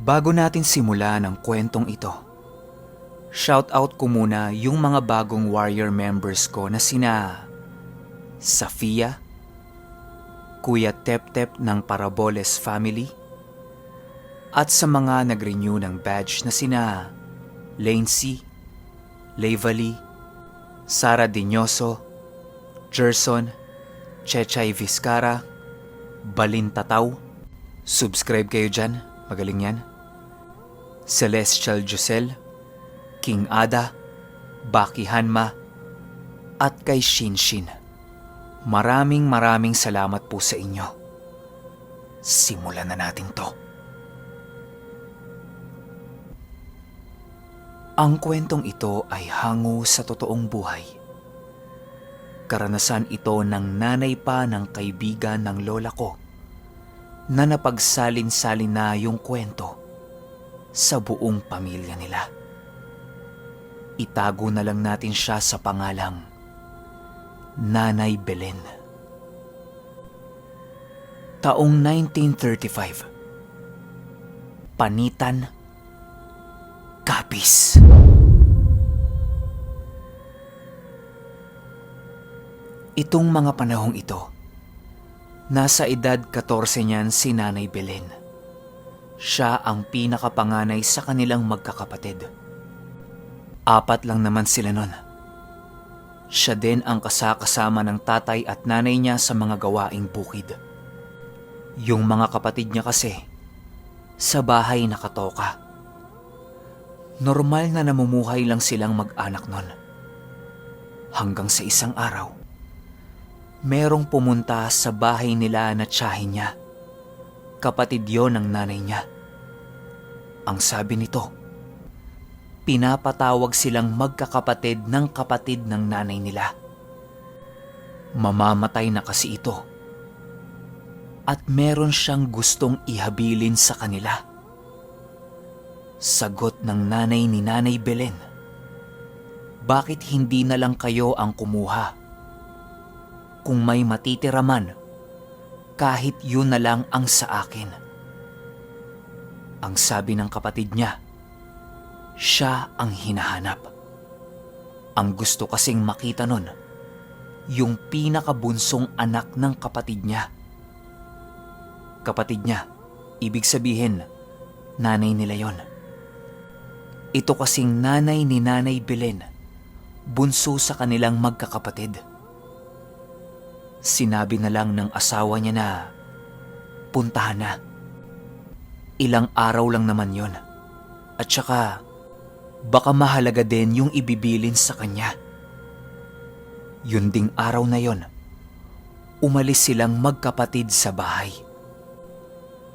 Bago natin simulan ang kwentong ito, shoutout ko muna yung mga bagong warrior members ko na sina Safia, Kuya Tep-Tep ng Paraboles family, at sa mga nag-renew ng badge na sina Lancy, Levali, Sara Diñoso, Gerson, Chechay Vizcara, Balin Tataw. Subscribe kayo dyan, magaling yan. Celestial Josel, King Ada, Baki Hanma, at kay Shinshin. Maraming salamat po sa inyo. Simulan na natin to. Ang kwentong ito ay hango sa totoong buhay. Karanasan ito ng nanay pa ng kaibigan ng lola ko na napagsalin-salin na yung kwento sa buong pamilya nila. Itago na lang natin siya sa pangalang Nanay Belen. Taong 1935. Panitan, Capiz. Itong mga panahong ito, nasa edad 14 niyan si Nanay Belen. Siya ang pinakapanganay sa kanilang magkakapatid. 4 lang naman sila nun. Siya din ang kasama ng tatay at nanay niya sa mga gawaing bukid. Yung mga kapatid niya kasi, sa bahay nakatoka. Normal na namumuhay lang silang mag-anak nun. Hanggang sa isang araw, merong pumunta sa bahay nila na tiyahin niya. Kapatid yon ng nanay niya. Ang sabi nito, pinapatawag silang magkakapatid ng kapatid ng nanay nila. Mamamatay na kasi ito. At meron siyang gustong ihabilin sa kanila. Sagot ng nanay ni Nanay Belen, bakit hindi na lang kayo ang kumuha? Kung may matitira man, kahit yun na lang ang sa akin. Ang sabi ng kapatid niya, siya ang hinahanap. Ang gusto kasing makita nun, yung pinakabunsong anak ng kapatid niya. Kapatid niya, ibig sabihin, nanay nila yon. Ito kasing nanay ni Nanay Belen, bunso sa kanilang magkakapatid. Sinabi na lang ng asawa niya na puntahan na. Ilang araw lang naman yon. At saka baka mahalaga din yung ibibilin sa kanya. Yun ding araw na yon, umalis silang magkapatid sa bahay.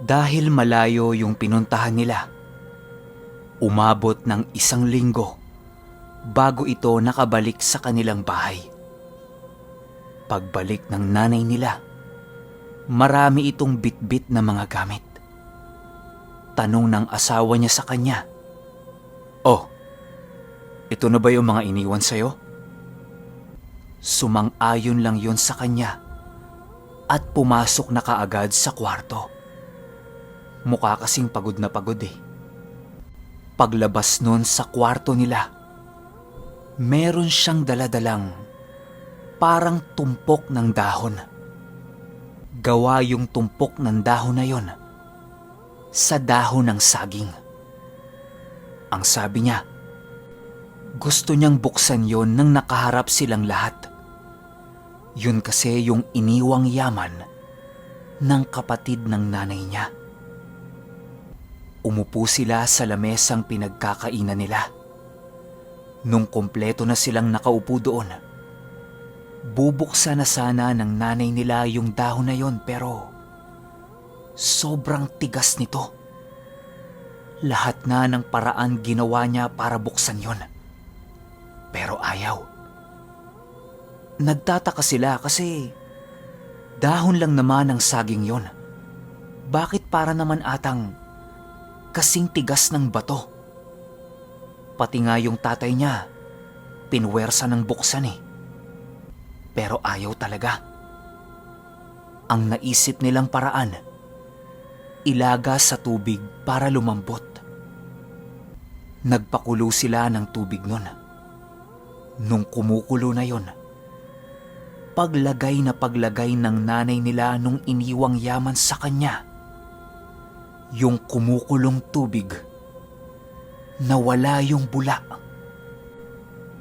Dahil malayo yung pinuntahan nila, umabot ng 1 linggo bago ito nakabalik sa kanilang bahay. Pagbalik ng nanay nila, marami itong bitbit na mga gamit. Tanong ng asawa niya sa kanya, "Oh, ito na ba yung mga iniwan sa'yo?" Sumang-ayon lang yon sa kanya at pumasok na kaagad sa kwarto. Mukha kasing pagod na pagod eh. Paglabas nun sa kwarto nila, meron siyang daladalang parang tumpok ng dahon. Gawa yung tumpok ng dahon na yon sa dahon ng saging. Ang sabi niya, gusto niyang buksan yon nang nakaharap silang lahat. Yun kasi yung iniwang yaman ng kapatid ng nanay niya. Umupo sila sa lamesang pinagkakainan nila. Nung kumpleto na silang nakaupo doon, bubuksan na sana ng nanay nila yung dahon na yon pero sobrang tigas nito. Lahat na ng paraan ginawa niya para buksan yon. Pero ayaw. Nagtataka sila kasi dahon lang naman ang saging yon. Bakit para naman atang kasing tigas ng bato? Pati nga yung tatay niya, pinwersa ng buksan eh. Pero ayaw talaga. Ang naisip nilang paraan, ilaga sa tubig para lumambot. Nagpakulo sila ng tubig nun. Nung kumukulo na yon, paglagay na paglagay ng nanay nila nung iniwang yaman sa kanya, yung kumukulong tubig, nawala yung bula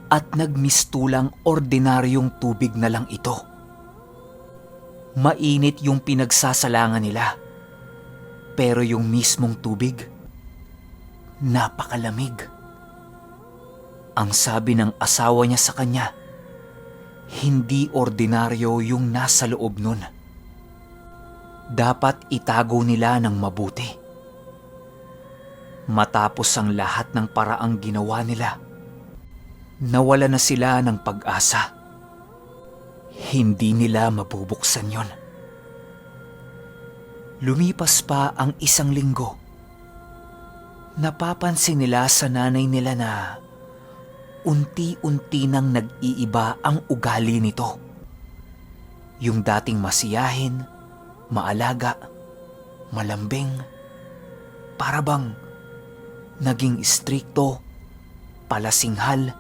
at nagmistulang ordinaryong tubig na lang ito. Mainit yung pinagsasalangan nila, pero yung mismong tubig, napakalamig. Ang sabi ng asawa niya sa kanya, hindi ordinaryo yung nasa loob nun. Dapat itago nila ng mabuti. Matapos ang lahat ng paraang ginawa nila, nawala na sila ng pag-asa. Hindi nila mabubuksan yon. Lumipas pa ang 1 linggo. Napapansin nila sa nanay nila na unti-unti nang nag-iiba ang ugali nito. Yung dating masiyahin, maalaga, malambing, para bang naging istrikto, palasinghal,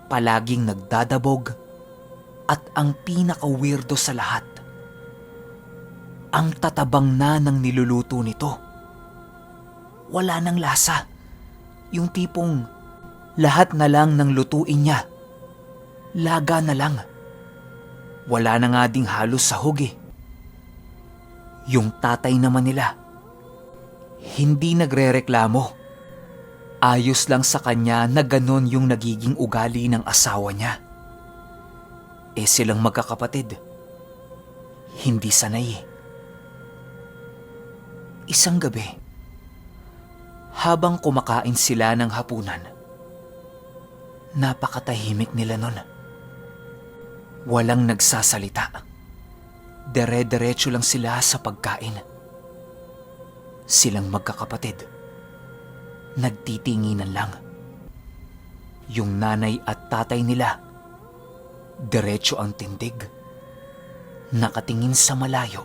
palaging nagdadabog, at ang pinaka-weirdo sa lahat, ang tatabang na ng niluluto nito. Wala nang lasa. Yung tipong lahat na lang ng lutuin niya, laga na lang. Wala na nga ding halos sahog eh. Yung tatay naman nila, hindi nagrereklamo. Ayos lang sa kanya na ganon yung nagiging ugali ng asawa niya. Silang magkakapatid, hindi sanay eh. Isang gabi, habang kumakain sila ng hapunan, napakatahimik nila nun. Walang nagsasalita. Dire-diretso lang sila sa pagkain. Silang magkakapatid, nagtitinginan lang. Yung nanay at tatay nila, diretso ang tindig, nakatingin sa malayo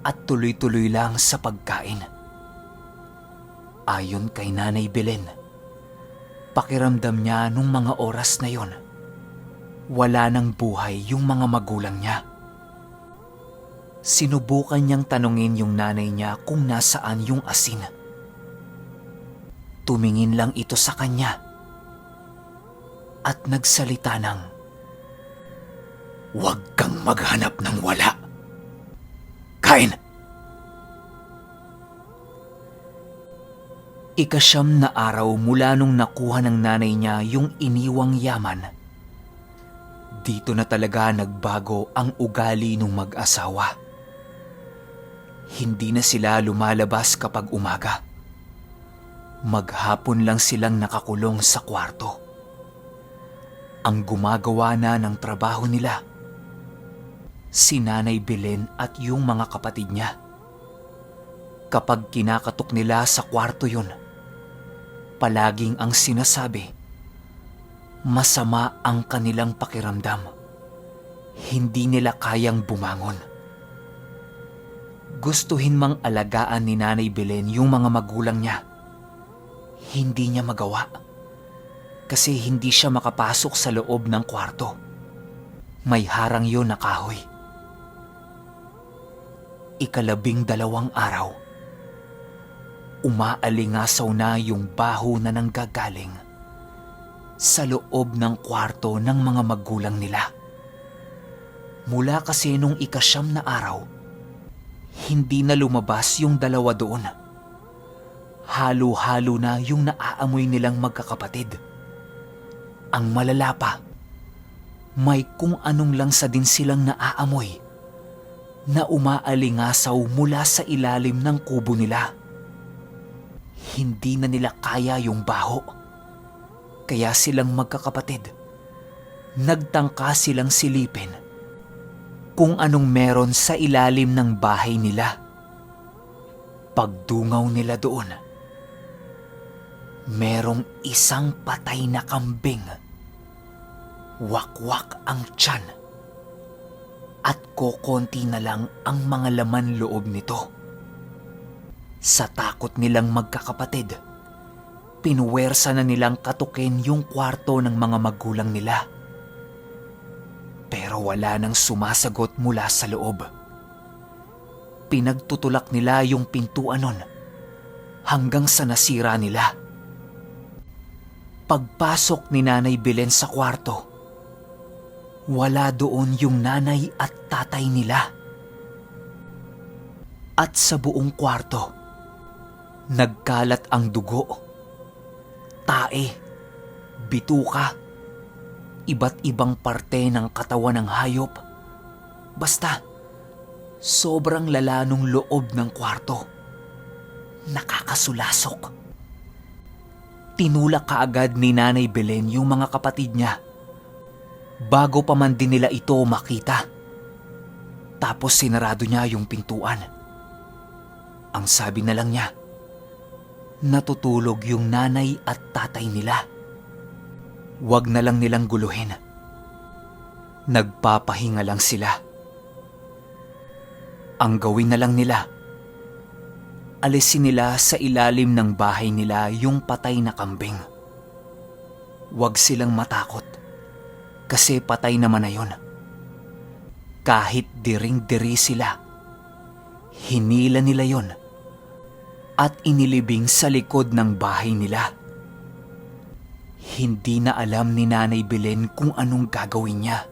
at tuloy-tuloy lang sa pagkain. Ayon kay Nanay Belen, pakiramdam niya nung mga oras na yon, wala nang buhay yung mga magulang niya. Sinubukan niyang tanungin yung nanay niya kung nasaan yung asin. Tumingin lang ito sa kanya at nagsalita ng, "Huwag kang maghanap ng wala. Kain!" 9 na araw mula nung nakuha ng nanay niya yung iniwang yaman, dito na talaga nagbago ang ugali ng mag-asawa. Hindi na sila lumalabas kapag umaga. Maghapon lang silang nakakulong sa kwarto. Ang gumagawa na ng trabaho nila, si Nanay Belen at yung mga kapatid niya. Kapag kinakatok nila sa kwarto yun, palaging ang sinasabi, masama ang kanilang pakiramdam. Hindi nila kayang bumangon. Gustuhin mang alagaan ni Nanay Belen yung mga magulang niya, hindi niya magawa. Kasi hindi siya makapasok sa loob ng kwarto. May harang yun na kahoy. 12 araw. Umaalingasaw na yung baho na nanggagaling sa loob ng kwarto ng mga magulang nila. Mula kasi nung 9 na araw, hindi na lumabas yung 2 doon. Halo-halo na yung naaamoy nilang magkakapatid. Ang malala pa, may kung anong langsa din silang naaamoy na umaalingasaw mula sa ilalim ng kubo nila. Hindi na nila kaya yung baho. Kaya silang magkakapatid, nagtangka silang silipin kung anong meron sa ilalim ng bahay nila. Pagdungaw nila doon, merong isang patay na kambing. Wakwak ang tiyan at kokonti na lang ang mga laman loob nito. Sa takot nilang magkakapatid, pinuwersa na nilang katukin yung kwarto ng mga magulang nila. Pero wala nang sumasagot mula sa loob. Pinagtutulak nila yung pintuan nun hanggang sa nasira nila. Pagpasok ni Nanay Belen sa kwarto, wala doon yung nanay at tatay nila. At sa buong kwarto, nagkalat ang dugo, tae, bituka, iba't ibang parte ng katawan ng hayop. Basta, sobrang lala nung loob ng kwarto. Nakakasulasok. Tinulak kaagad ni Nanay Belen yung mga kapatid niya bago pa man din nila ito makita. Tapos sinarado niya yung pintuan. Ang sabi na lang niya, natutulog yung nanay at tatay nila. Huwag na lang nilang guluhin. Nagpapahinga lang sila. Ang gawin na lang nila, alisin nila sa ilalim ng bahay nila yung patay na kambing. Huwag silang matakot kasi patay naman na yun. Kahit diring-diri sila, hinila nila yon at inilibing sa likod ng bahay nila. Hindi na alam ni Nanay Belen kung anong gagawin niya.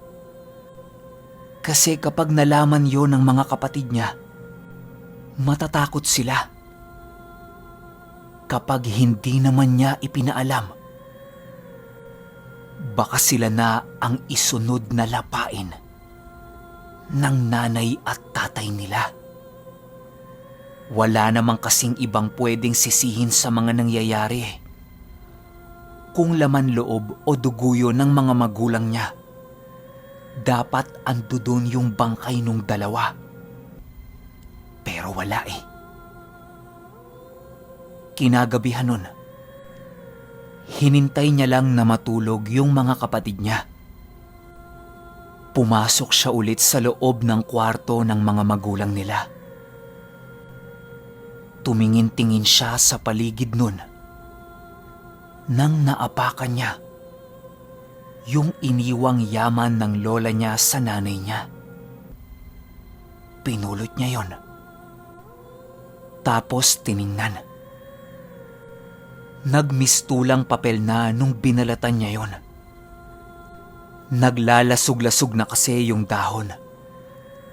Kasi kapag nalaman yon ng mga kapatid niya, matatakot sila. Kapag hindi naman niya ipinaalam, baka sila na ang isunod na lapain ng nanay at tatay nila. Wala namang kasing ibang pwedeng sisihin sa mga nangyayari. Kung laman loob o duguyo ng mga magulang niya, dapat ando doon yung bangkay nung dalawa. Pero wala eh. Kinagabihan nun, hinintay niya lang na matulog yung mga kapatid niya. Pumasok siya ulit sa loob ng kwarto ng mga magulang nila. Tumingin-tingin siya sa paligid nun nang naapakan niya yung iniwang yaman ng lola niya sa nanay niya. Pinulot niya yon. Tapos tiningnan. Nagmistulang papel na nung binalatan niya yon. Naglalasog-lasog na kasi yung dahon.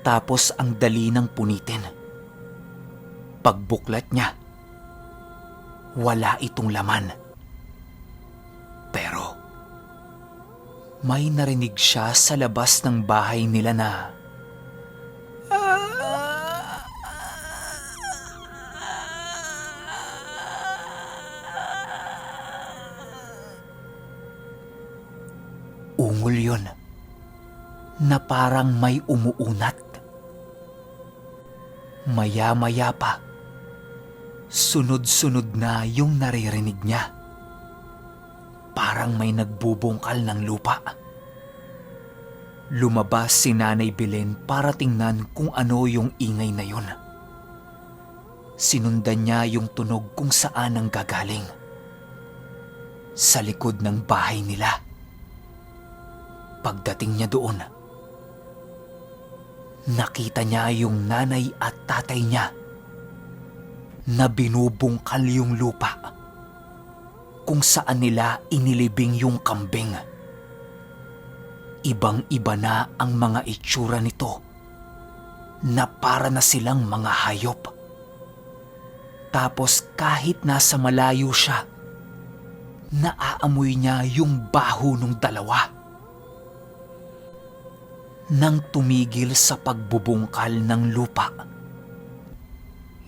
Tapos ang dali ng punitin. Pagbuklat niya, wala itong laman. Pero may narinig siya sa labas ng bahay nila na ungol yun na parang may umuunat. Maya-maya pa, sunod-sunod na yung naririnig niya. Parang may nagbubungkal ng lupa. Lumabas si Nanay Belen para tingnan kung ano yung ingay na yun. Sinundan niya yung tunog kung saan ang gagaling. Sa likod ng bahay nila. Pagdating niya doon, nakita niya yung nanay at tatay niya na binubungkal yung lupa kung saan nila inilibing yung kambing. Ibang-iba na ang mga itsura nito na para na silang mga hayop. Tapos kahit nasa malayo siya, naaamoy niya yung baho ng dalawa. Nang tumigil sa pagbubungkal ng lupa,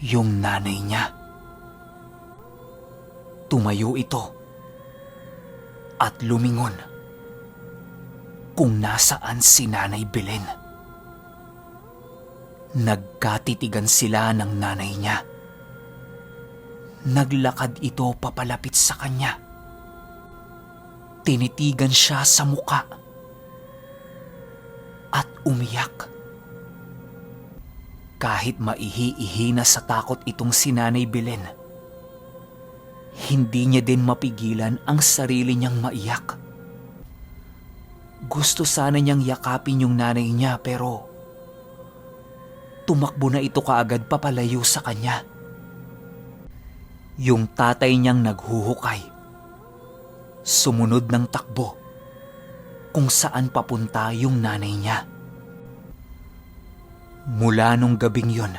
yung nanay niya, tumayo ito at lumingon kung nasaan si Nanay Belen. Nagkatitigan sila ng nanay niya. Naglakad ito papalapit sa kanya. Tinitigan siya sa muka at umiyak. Kahit maihi-ihi na sa takot itong si Nanay Belen, hindi niya din mapigilan ang sarili niyang maiyak. Gusto sana niyang yakapin yung nanay niya pero tumakbo na ito kaagad papalayo sa kanya. Yung tatay niyang naghuhukay, sumunod ng takbo kung saan papunta yung nanay niya. Mula nung gabing yon,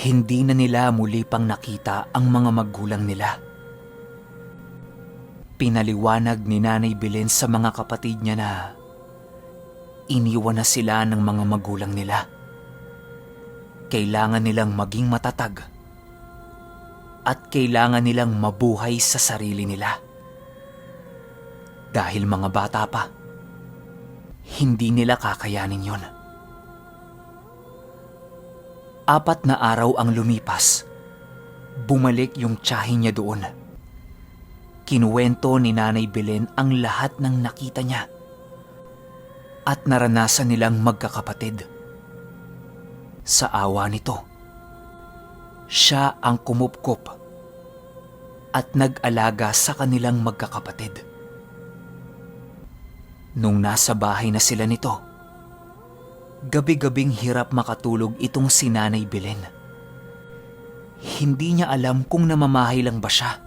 hindi na nila muli pang nakita ang mga magulang nila. Pinaliwanag ni Nanay Belen sa mga kapatid niya na iniwan na sila ng mga magulang nila. Kailangan nilang maging matatag at kailangan nilang mabuhay sa sarili nila. Dahil mga bata pa, hindi nila kakayanin yon. 4 na araw ang lumipas. Bumalik yung tiyahin niya doon. Kinuwento ni Nanay Belen ang lahat ng nakita niya at naranasan nilang magkakapatid. Sa awa nito, siya ang kumupkop at nag-alaga sa kanilang magkakapatid. Nung nasa bahay na sila nito, gabi-gabing hirap makatulog itong si Nanay Belen. Hindi niya alam kung namamahay lang ba siya.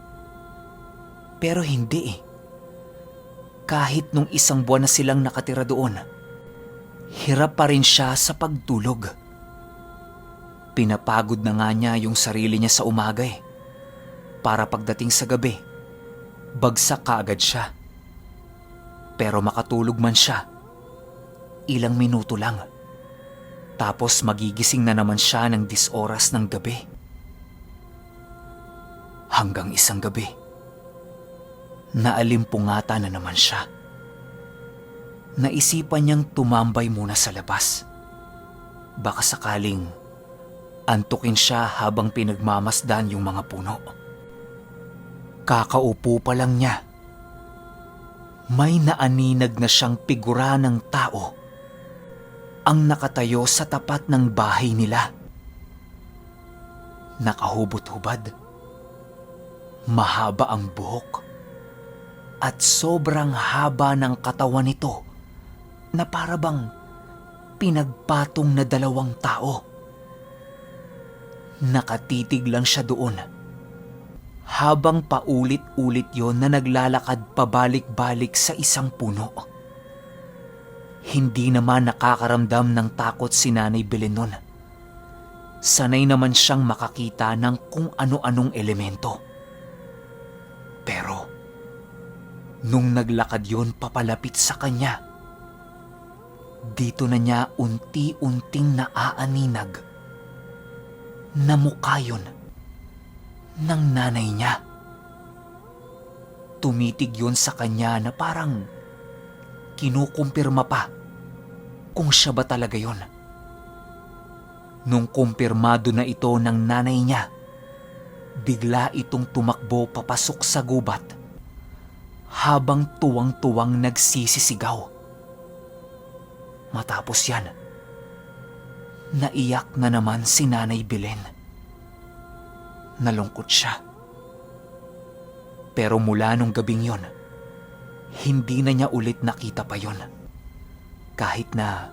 Pero hindi eh. Kahit nung 1 buwan na silang nakatira doon, hirap pa rin siya sa pagtulog. Pinapagod na nga niya yung sarili niya sa umaga eh. Para pagdating sa gabi, bagsak kaagad siya. Pero makatulog man siya, ilang minuto lang. Tapos magigising na naman siya ng 10 oras ng gabi. Hanggang isang gabi, naalimpungata na naman siya. Naisipan niyang tumambay muna sa labas. Baka sakaling antukin siya habang pinagmamasdan yung mga puno. Kakaupo pa lang niya, may naaninag na siyang figura ng tao ang nakatayo sa tapat ng bahay nila. Nakahubot-hubad, mahaba ang buhok, at sobrang haba ng katawan nito na parabang pinagpatong na 2 tao. Nakatitig lang siya doon habang paulit-ulit yon na naglalakad pabalik-balik sa isang puno. Hindi naman nakakaramdam ng takot si Nanay Belen nun. Sanay naman siyang makakita ng kung ano-anong elemento. Pero nung naglakad yon papalapit sa kanya, dito na niya unti-unting naaaninag na mukha yun ng nanay niya. Tumitig yun sa kanya na parang kinukumpirma pa kung siya ba talaga yon. Nung kumpirmado na ito ng nanay niya, bigla itong tumakbo papasok sa gubat habang tuwang-tuwang nagsisisigaw. Matapos yan, naiyak na naman si Nanay Belen. Nalungkot siya. Pero mula nung gabing yon, hindi na niya ulit nakita pa yon. Kahit na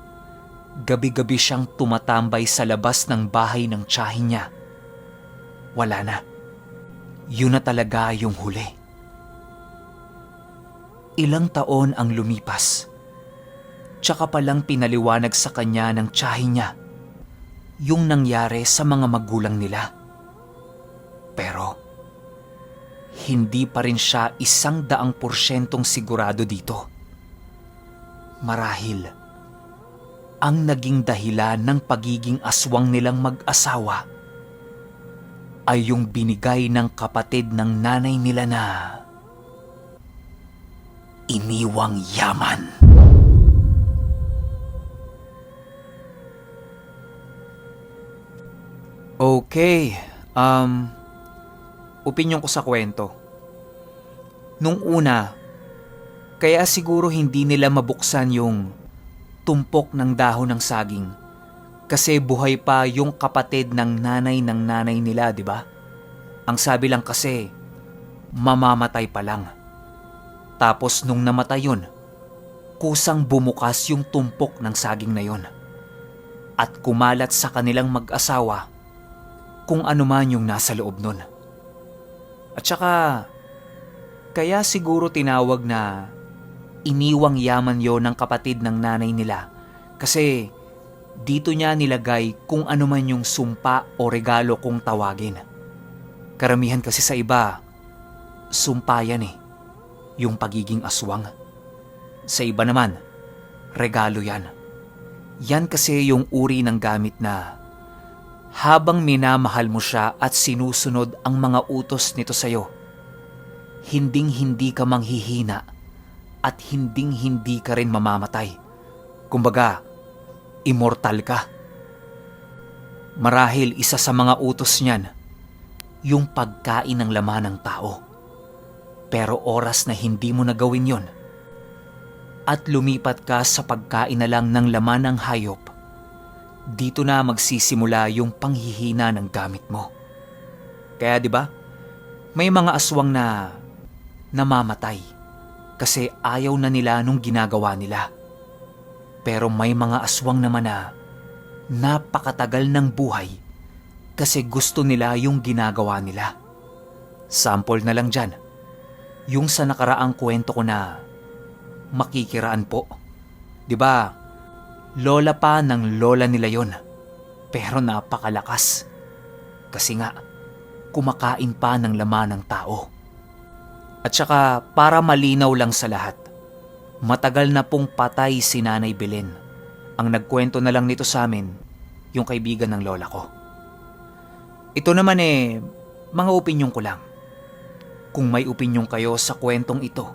gabi-gabi siyang tumatambay sa labas ng bahay ng tiyahin niya, wala na. Yun na talaga yung huli. Ilang taon ang lumipas. Tsaka palang pinaliwanag sa kanya ng tiyahin niya yung nangyari sa mga magulang nila. Pero hindi pa rin siya 100% sigurado dito. Marahil ang naging dahilan ng pagiging aswang nilang mag-asawa ay yung binigay ng kapatid ng nanay nila na iniwang yaman. Okay, opinyon ko sa kwento. Nung una, kaya siguro hindi nila mabuksan yung tumpok ng dahon ng saging Kasi buhay pa yung kapatid ng nanay nila, di ba? Ang sabi lang kasi, mamamatay pa lang. Tapos nung namatay yun, kusang bumukas yung tumpok ng saging na yun. At kumalat sa kanilang mag-asawa kung ano man yung nasa loob nun. At saka, kaya siguro tinawag na iniwang yaman yon ng kapatid ng nanay nila kasi dito niya nilagay kung ano man yung sumpa o regalo kung tawagin. Karamihan kasi sa iba, sumpa yan eh, yung pagiging aswang. Sa iba naman, regalo yan. Yan kasi yung uri ng gamit na habang minamahal mo siya at sinusunod ang mga utos nito sa'yo, hinding-hindi ka manghihina at hinding-hindi ka rin mamamatay. Kumbaga, immortal ka. Marahil isa sa mga utos niyan, yung pagkain ng laman ng tao. Pero oras na hindi mo nagawin yon at lumipat ka sa pagkain na lang ng laman ng hayop, dito na magsisimula yung panghihina ng gamit mo. Kaya 'di ba? May mga aswang na namamatay kasi ayaw na nila nung ginagawa nila. Pero may mga aswang naman na napakatagal ng buhay kasi gusto nila yung ginagawa nila. Sample na lang dyan, yung sa nakaraang kwento ko na makikiraan po. 'Di ba? Lola pa ng lola nila yon, pero napakalakas. Kasi nga, kumakain pa ng laman ng tao. At saka para malinaw lang sa lahat, matagal na pong patay si Nanay Belen. Ang nagkwento na lang nito sa amin, yung kaibigan ng lola ko. Ito naman mga opinyon ko lang. Kung may opinyon kayo sa kwentong ito,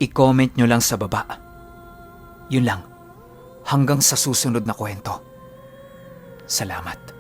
i-comment nyo lang sa baba. Yun lang. Hanggang sa susunod na kwento. Salamat.